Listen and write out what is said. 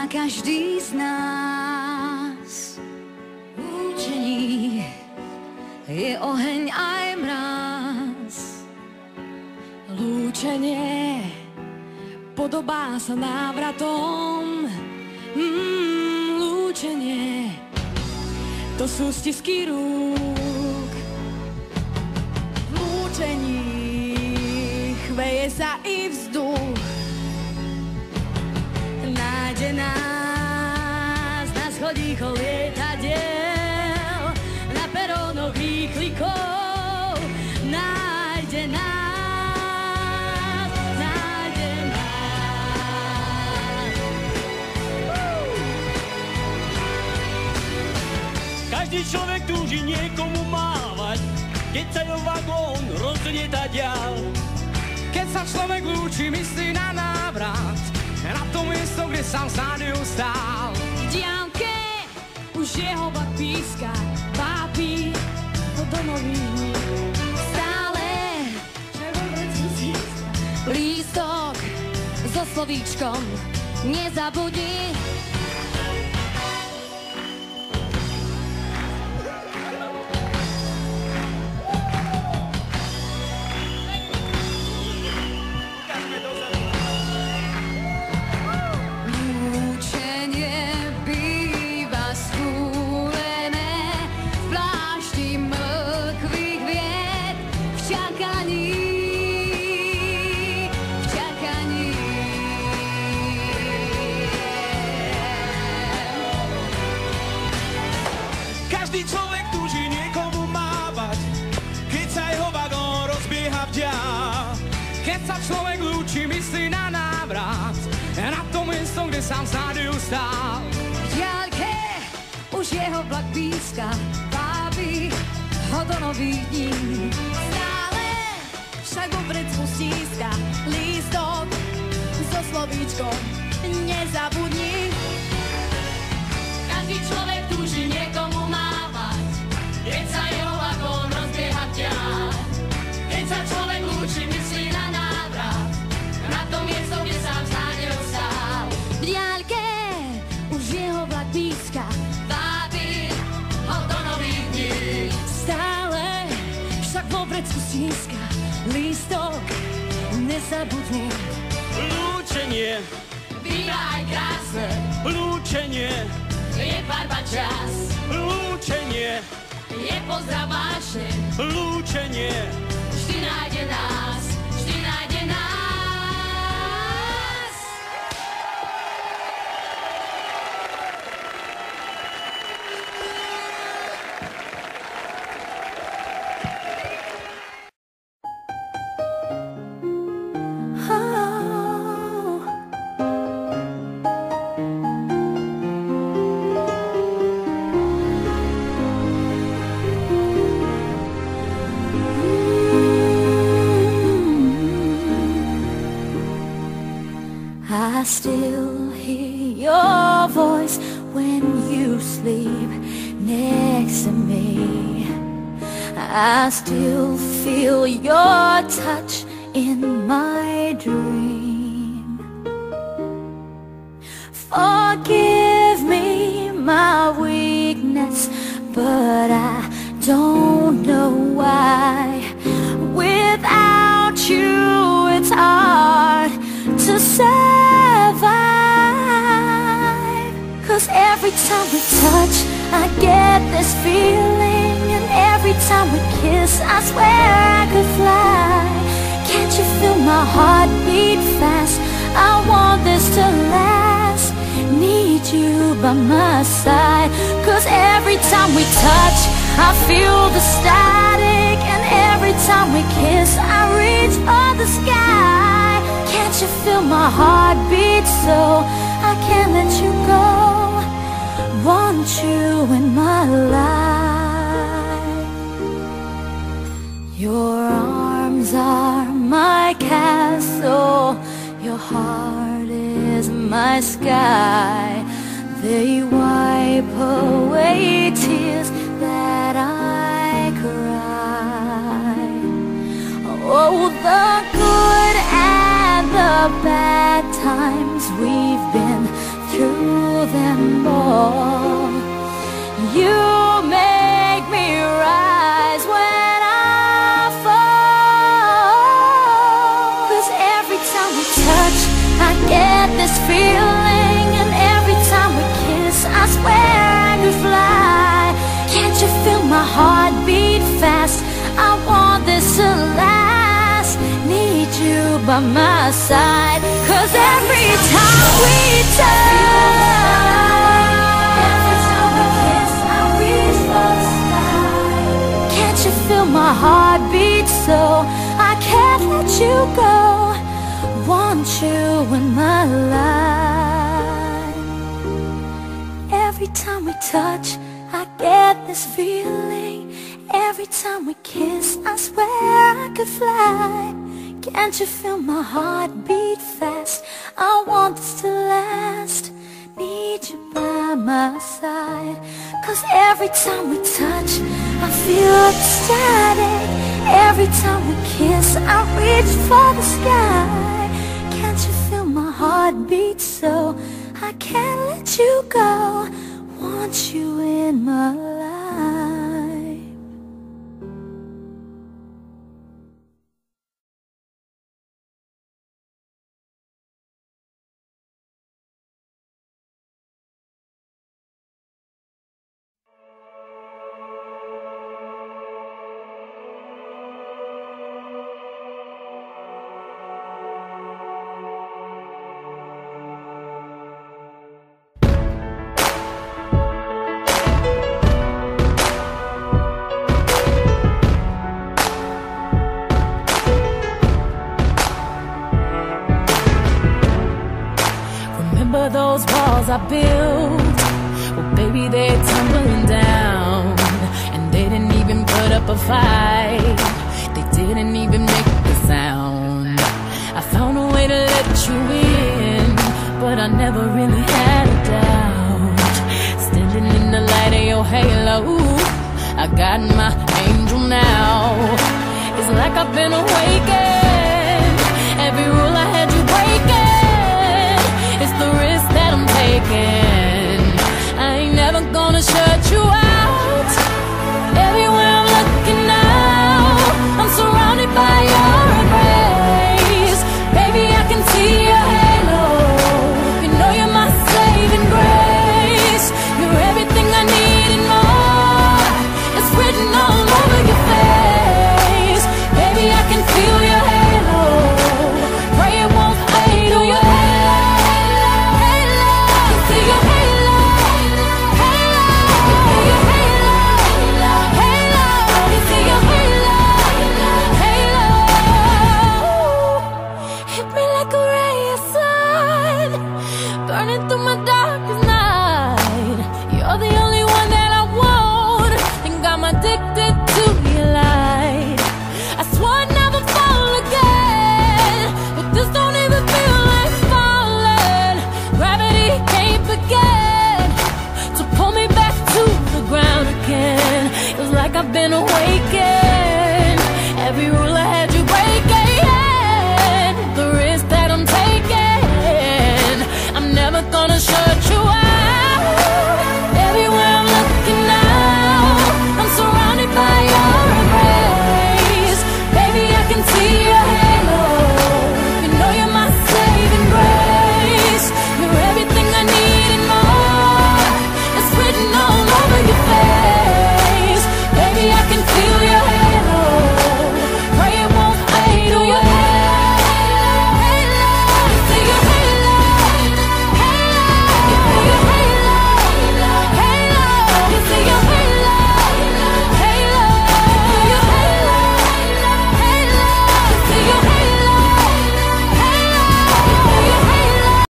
má každý z nás. Lúčení je oheň aj mráz. Lúčenie podobá sa návratom. Lúčenie to sú stisky rúk. V lúčení chveje sa i vzduch. Nájde nás na schodíkoch lietadiel, na perónoch rýchlikov. Nájde nás, nájde nás. Každý človek túži niekomu mávať, keď sa jeho vagón rozlieta ďal. Keď sa človek lúči, myslí na návrat, na to miesto, kde sám snáď stál. V diaľke už jeho vlak píska, vápi ho do nových dní. Stále lístok so slovíčkom nezabudni. Každý človek túži niekomu mávať, keď sa jeho vagón rozbieha vďal. Keď sa človek lúči, myslí na návrat, na to miesto, kde sám snáď stál. V diaľke už jeho vlak píska, vábi ho do nových dní. Stále však vopred stíska lístok so slovíčkom nezabudni. Každý človek túži niekomu mávať, keď sa jeho vagón rozbieha vďal. Keď sa človek lúči, myslí na návrat, na to miesto, kde sám snáď stál. V diaľke už jeho vlak píska, Vábi ho do nových dní. stále však vopred stíska lístok nezabudni. Lúčenie Býva aj krásne, lúčenie, je farba čas, lúčenie, je pozdrav vášne, lúčenie. vždy nájde nás, vždy nájde nás. I still hear your voice when you sleep next to me. I still feel your touch in my dream. Forgive me my weakness, but I don't know why. Without you, it's hard to survive. 'Cause every time we touch, I get this feeling, and every time we kiss, I swear I could fly. Can't you feel my heart beat fast? I want this to last. Need you by my side. 'Cause every time we touch, I feel the static, and every time we kiss, I reach for the sky. Can't you feel my heart beat so I can't let you go? Want you in my life. Your arms are my castle, your heart is my sky. They wipe away tears that I cry. Oh, the good and the bad times we've been through them all. You make me rise when I fall. 'Cause every time we touch, I get this feeling, and every time we kiss, I swear I could fly. Can't you feel my heart beat fast? I want this to last. Need you by my side. 'Cause every time we touch, every time we kiss, I reach for the sky. Can't you feel my heart beat so I can't let you go? Want you in my life. Every time we touch, I get this feeling. Every time we kiss, I swear I could fly. Can't you feel my heart beat fast? I want this to last. Need you by my side. 'Cause every time we touch, I feel ecstatic. Every time we kiss, I reach for the sky. Can't you feel my heart beat so I can't let you go? Want you in my life. Those walls I built, well baby they're tumbling down. And they didn't even put up a fight, they didn't even make a sound. I found a way to let you in, but I never really had a doubt. Standing in the light of your halo, I got my angel now. It's like I've been awake